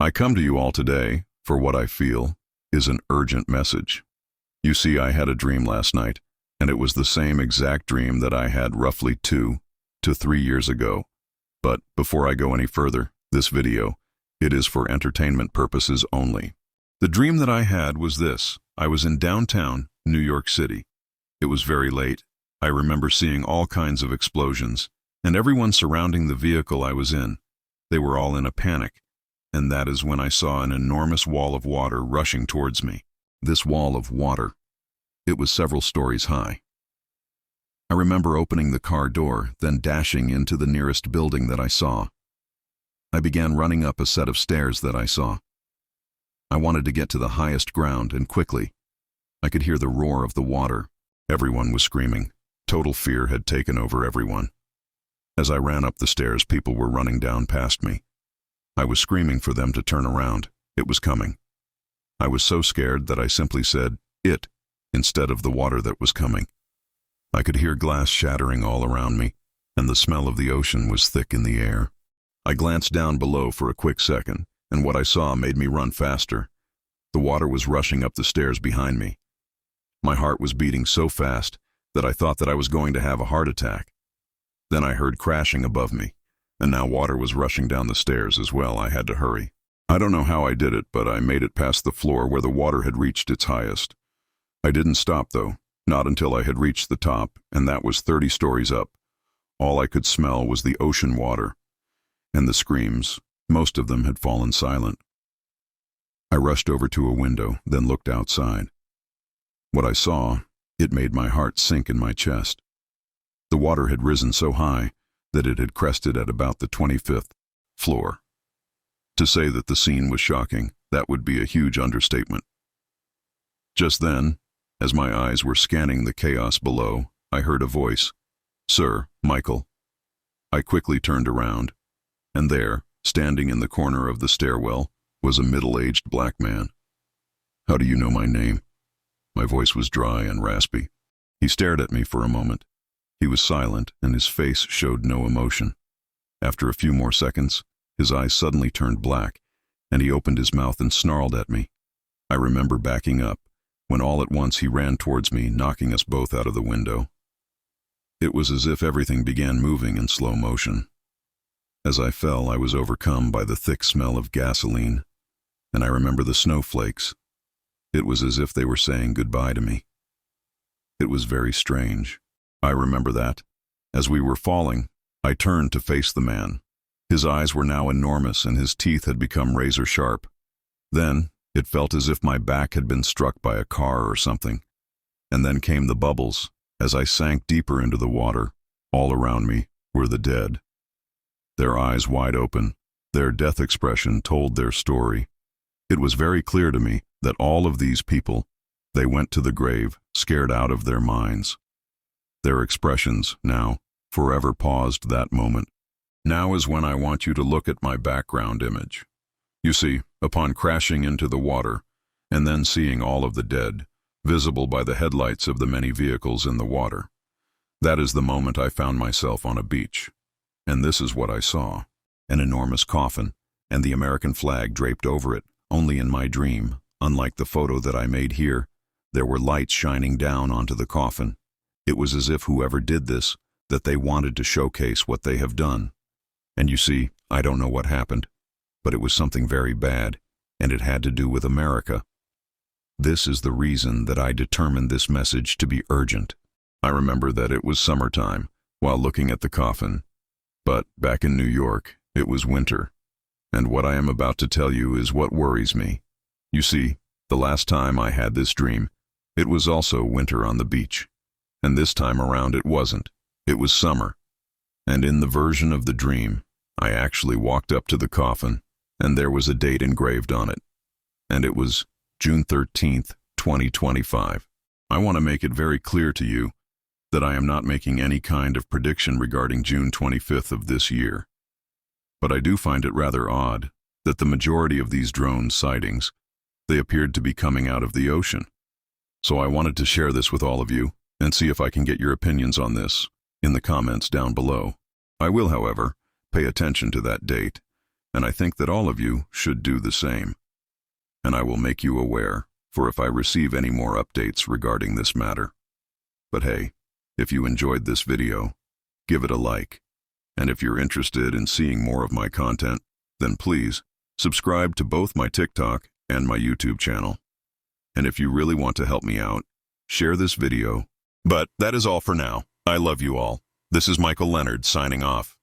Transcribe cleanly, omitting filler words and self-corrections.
I come to you all today for what I feel is an urgent message. You see, I had a dream last night, and it was the same exact dream that I had roughly 2 to 3 years ago. But before I go any further, this video, it is for entertainment purposes only. The dream that I had was this. I was in downtown New York City. It was very late. I remember seeing all kinds of explosions, and everyone surrounding the vehicle I was in. They were all in a panic, and that is when I saw an enormous wall of water rushing towards me. This wall of water, it was several stories high. I remember opening the car door, then dashing into the nearest building that I saw. I began running up a set of stairs that I saw. I wanted to get to the highest ground, and quickly, I could hear the roar of the water. Everyone was screaming. Total fear had taken over everyone. As I ran up the stairs, people were running down past me. I was screaming for them to turn around. It was coming. I was so scared that I simply said, "It," instead of the water that was coming. I could hear glass shattering all around me, and the smell of the ocean was thick in the air. I glanced down below for a quick second, and what I saw made me run faster. The water was rushing up the stairs behind me. My heart was beating so fast that I thought that I was going to have a heart attack. Then I heard crashing above me, and now water was rushing down the stairs as well. I had to hurry. I don't know how I did it, but I made it past the floor where the water had reached its highest. I didn't stop, though, not until I had reached the top, and that was 30 stories up. All I could smell was the ocean water, and the screams. Most of them had fallen silent. I rushed over to a window, then looked outside. What I saw, it made my heart sink in my chest. The water had risen so high that it had crested at about the 25th floor. To say that the scene was shocking, that would be a huge understatement. Just then, as my eyes were scanning the chaos below, I heard a voice. "Sir, Michael." I quickly turned around, and there, standing in the corner of the stairwell, was a middle-aged black man. "How do you know my name?" My voice was dry and raspy. He stared at me for a moment. He was silent, and his face showed no emotion. After a few more seconds, his eyes suddenly turned black, and he opened his mouth and snarled at me. I remember backing up, when all at once he ran towards me, knocking us both out of the window. It was as if everything began moving in slow motion. As I fell, I was overcome by the thick smell of gasoline, and I remember the snowflakes. It was as if they were saying goodbye to me. It was very strange. I remember that. As we were falling, I turned to face the man. His eyes were now enormous, and his teeth had become razor sharp. Then, it felt as if my back had been struck by a car or something. And then came the bubbles. As I sank deeper into the water, all around me were the dead. Their eyes wide open, their death expression told their story. It was very clear to me that all of these people, they went to the grave, scared out of their minds. Their expressions, now, forever paused that moment. Now is when I want you to look at my background image. You see, upon crashing into the water, and then seeing all of the dead, visible by the headlights of the many vehicles in the water, that is the moment I found myself on a beach. And this is what I saw. An enormous coffin, and the American flag draped over it. Only in my dream, unlike the photo that I made here, there were lights shining down onto the coffin. It was as if whoever did this, that they wanted to showcase what they have done. And you see, I don't know what happened, but it was something very bad, and it had to do with America. This is the reason that I determined this message to be urgent. I remember that it was summertime, while looking at the coffin, but back in New York, it was winter. And what I am about to tell you is what worries me. You see, the last time I had this dream, it was also winter on the beach. And this time around it wasn't. It was summer. And in the version of the dream, I actually walked up to the coffin, and there was a date engraved on it. And it was June 13th, 2025. I want to make it very clear to you that I am not making any kind of prediction regarding June 25th of this year. But I do find it rather odd that the majority of these drone sightings, they appeared to be coming out of the ocean. So I wanted to share this with all of you and see if I can get your opinions on this in the comments down below. I will, however, pay attention to that date, and I think that all of you should do the same. And I will make you aware, for if I receive any more updates regarding this matter. But hey, if you enjoyed this video, give it a like. And if you're interested in seeing more of my content, then please subscribe to both my TikTok and my YouTube channel. And if you really want to help me out, share this video. But that is all for now. I love you all. This is Michael Leonard signing off.